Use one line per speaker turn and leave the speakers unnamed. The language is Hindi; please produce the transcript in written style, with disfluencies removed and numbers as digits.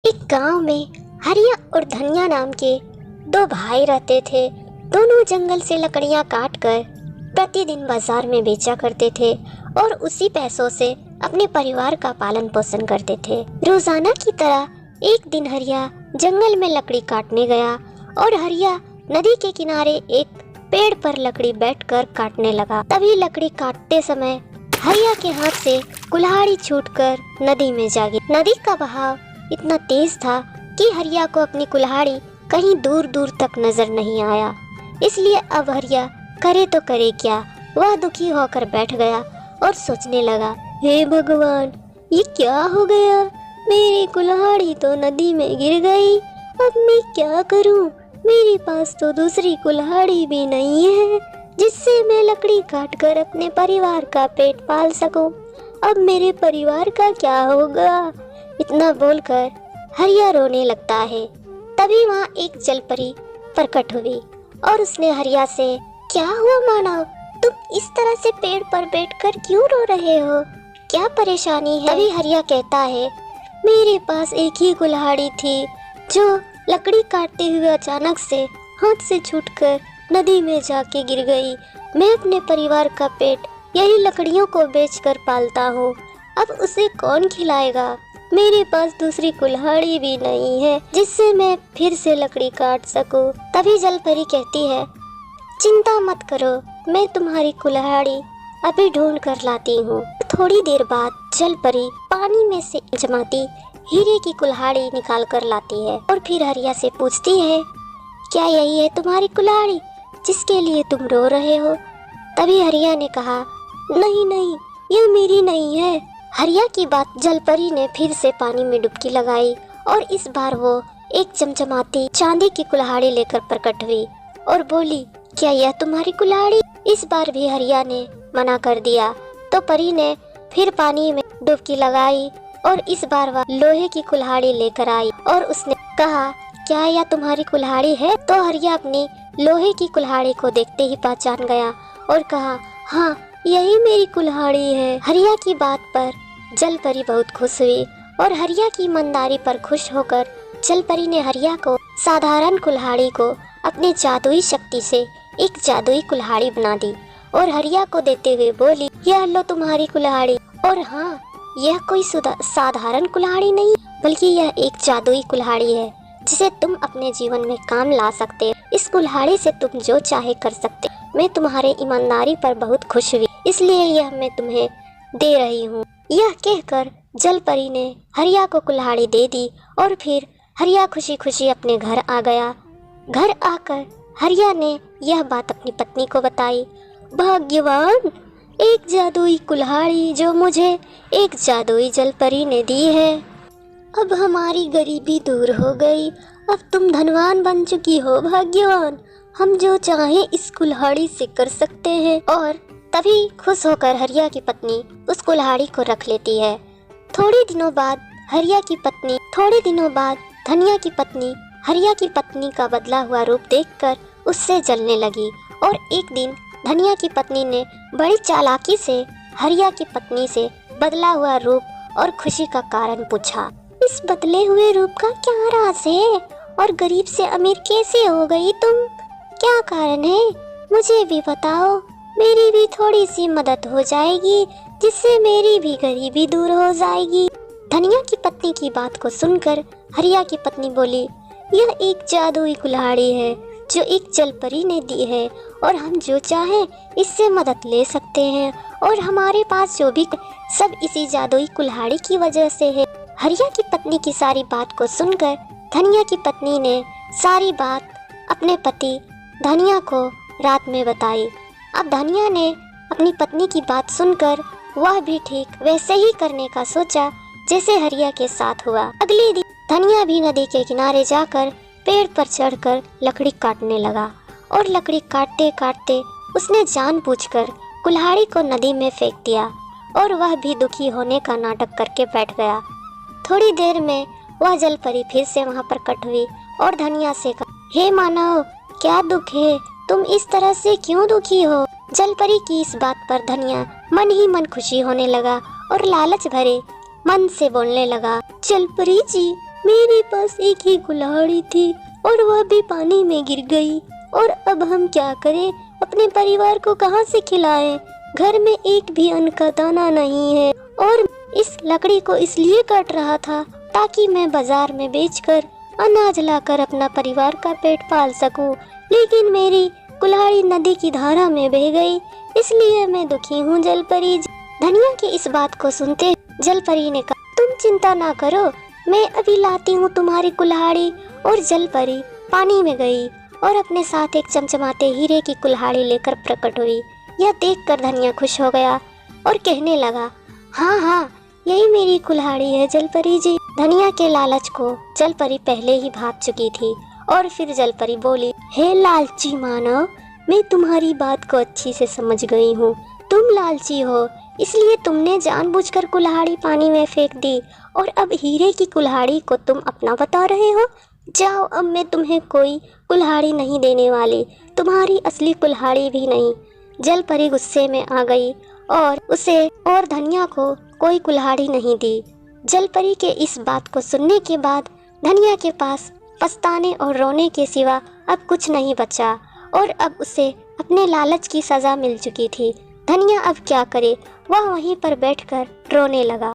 एक गांव में हरिया और धनिया नाम के दो भाई रहते थे। दोनों जंगल से लकड़ियां काट कर प्रतिदिन बाजार में बेचा करते थे और उसी पैसों से अपने परिवार का पालन पोषण करते थे। रोजाना की तरह एक दिन हरिया जंगल में लकड़ी काटने गया और हरिया नदी के किनारे एक पेड़ पर लकड़ी बैठकर काटने लगा। तभी लकड़ी काटते समय हरिया के हाथ से कुल्हाड़ी छूटकर नदी में जा गिरी। नदी का बहाव इतना तेज था कि हरिया को अपनी कुल्हाड़ी कहीं दूर दूर तक नजर नहीं आया। इसलिए अब हरिया करे तो करे क्या। वह दुखी होकर बैठ गया और सोचने लगा, हे भगवान, ये क्या हो गया? मेरी कुल्हाड़ी तो नदी में गिर गई। अब मैं क्या करूं? मेरे पास तो दूसरी कुल्हाड़ी भी नहीं है जिससे मैं लकड़ी काटकर अपने परिवार का पेट पाल सकूं। अब मेरे परिवार का क्या होगा? इतना बोलकर हरिया रोने लगता है। तभी वहाँ एक जलपरी प्रकट हुई और उसने हरिया से, क्या हुआ मानव, तुम इस तरह से पेड़ पर बैठकर क्यों रो रहे हो? क्या परेशानी है? तभी हरिया कहता है, मेरे पास एक ही कुल्हाड़ी थी जो लकड़ी काटते हुए अचानक से हाथ से छूटकर नदी में जाके गिर गई। मैं अपने परिवार का पेट यही लकड़ियों को बेचकर पालता हूँ। अब उसे कौन खिलाएगा? मेरे पास दूसरी कुल्हाड़ी भी नहीं है जिससे मैं फिर से लकड़ी काट सकूं। तभी जलपरी कहती है, चिंता मत करो, मैं तुम्हारी कुल्हाड़ी अभी ढूंढ कर लाती हूँ। थोड़ी देर बाद जलपरी पानी में से जमाती हीरे की कुल्हाड़ी निकाल कर लाती है और फिर हरिया से पूछती है, क्या यही है तुम्हारी कुल्हाड़ी जिसके लिए तुम रो रहे हो? तभी हरिया ने कहा, नहीं नहीं, यह मेरी नहीं है। हरिया की बात जलपरी ने फिर से पानी में डुबकी लगाई और इस बार वो एक चमचमाती चांदी की कुल्हाड़ी लेकर प्रकट हुई और बोली, क्या यह तुम्हारी कुल्हाड़ी? इस बार भी हरिया ने मना कर दिया तो परी ने फिर पानी में डुबकी लगाई और इस बार वह लोहे की कुल्हाड़ी लेकर आई और उसने कहा, क्या यह तुम्हारी कुल्हाड़ी है? तो हरिया अपनी लोहे की कुल्हाड़ी को देखते ही पहचान गया और कहा, हाँ, यही मेरी कुल्हाड़ी है। हरिया की बात पर जलपरी बहुत खुश हुई और हरिया की ईमानदारी पर खुश होकर जलपरी ने हरिया को साधारण कुल्हाड़ी को अपने जादुई शक्ति से एक जादुई कुल्हाड़ी बना दी और हरिया को देते हुए बोली, यह लो तुम्हारी कुल्हाड़ी। और हाँ, यह कोई साधारण कुल्हाड़ी नहीं बल्कि यह एक जादुई कुल्हाड़ी है जिसे तुम अपने जीवन में काम ला सकते हो। इस कुल्हाड़ी से तुम जो चाहे कर सकते हो। मैं तुम्हारे ईमानदारी पर बहुत खुश हुई, इसलिए यह मैं तुम्हें दे रही हूँ। यह कहकर जलपरी ने हरिया को कुल्हाड़ी दे दी और फिर हरिया खुशी खुशी अपने घर आ गया। घर आकर हरिया ने यह बात अपनी पत्नी को बताई। भाग्यवान, एक जादुई कुल्हाड़ी जो मुझे एक जादुई जलपरी ने दी है। अब हमारी गरीबी दूर हो गई। अब तुम धनवान बन चुकी हो भाग्यवान। हम जो चाहें इस कुल्हाड़ी से कर सकते हैं। और तभी खुश होकर हरिया की पत्नी उस कुल्हाड़ी को रख लेती है। थोड़े दिनों बाद धनिया की पत्नी हरिया की पत्नी का बदला हुआ रूप देखकर उससे जलने लगी और एक दिन धनिया की पत्नी ने बड़ी चालाकी से हरिया की पत्नी से बदला हुआ रूप और खुशी का कारण पूछा। इस बदले हुए रूप का क्या राज है और गरीब से अमीर कैसे हो गई तुम? क्या कारण है? मुझे भी बताओ, मेरी भी थोड़ी सी मदद हो जाएगी जिससे मेरी भी गरीबी दूर हो जाएगी। धनिया की पत्नी की बात को सुनकर हरिया की पत्नी बोली, यह एक जादुई कुल्हाड़ी है जो एक जलपरी ने दी है और हम जो चाहें इससे मदद ले सकते हैं और हमारे पास जो भी सब इसी जादुई कुल्हाड़ी की वजह से है। हरिया की पत्नी की सारी बात को सुनकर धनिया की पत्नी ने सारी बात अपने पति धनिया को रात में बताई। अब धनिया ने अपनी पत्नी की बात सुनकर वह भी ठीक वैसे ही करने का सोचा जैसे हरिया के साथ हुआ। अगले दिन धनिया भी नदी के किनारे जाकर पेड़ पर चढ़कर लकड़ी काटने लगा और लकड़ी काटते काटते उसने जानबूझकर कुल्हाड़ी को नदी में फेंक दिया और वह भी दुखी होने का नाटक करके बैठ गया। थोड़ी देर में वह जलपरी फिर से वहां प्रकट हुई और धनिया से कहा, हे मानव, क्या दुख है? तुम इस तरह से क्यों दुखी हो? जलपरी की इस बात पर धनिया मन ही मन खुशी होने लगा और लालच भरे मन से बोलने लगा, जलपरी जी, मेरे पास एक ही कुल्हाड़ी थी और वह भी पानी में गिर गई। और अब हम क्या करें? अपने परिवार को कहाँ से खिलाएं? घर में एक भी अन्न का दाना नहीं है और इस लकड़ी को इसलिए काट रहा था ताकि मैं बाजार में बेचकर अनाज लाकर अपना परिवार का पेट पाल सकूं। लेकिन मेरी कुल्हाड़ी नदी की धारा में बह गई, इसलिए मैं दुखी हूँ जलपरी। धनिया की इस बात को सुनते जलपरी ने कहा, तुम चिंता ना करो, मैं अभी लाती हूँ तुम्हारी कुल्हाड़ी। और जलपरी पानी में गई और अपने साथ एक चमचमाते हीरे की कुल्हाड़ी लेकर प्रकट हुई। यह देखकर धनिया खुश हो गया और कहने लगा, हाँ हाँ, यही मेरी कुल्हाड़ी है जलपरी जी। धनिया के लालच को जलपरी पहले ही भाप चुकी थी और फिर जलपरी बोली, हे लालची मानव, मैं तुम्हारी बात को अच्छी से समझ गई हूँ। तुम लालची हो, इसलिए तुमने जानबूझकर कुल्हाड़ी पानी में फेंक दी और अब हीरे की कुल्हाड़ी को तुम अपना बता रहे हो। जाओ, अब मैं तुम्हें कोई कुल्हाड़ी नहीं देने वाली, तुम्हारी असली कुल्हाड़ी भी नहीं। जलपरी गुस्से में आ गई और उसे और धनिया को कोई कुल्हाड़ी नहीं दी। जलपरी के इस बात को सुनने के बाद धनिया के पास पछताने और रोने के सिवा अब कुछ नहीं बचा और अब उसे अपने लालच की सज़ा मिल चुकी थी। धनिया अब क्या करे? वह वहीं पर बैठकर रोने लगा।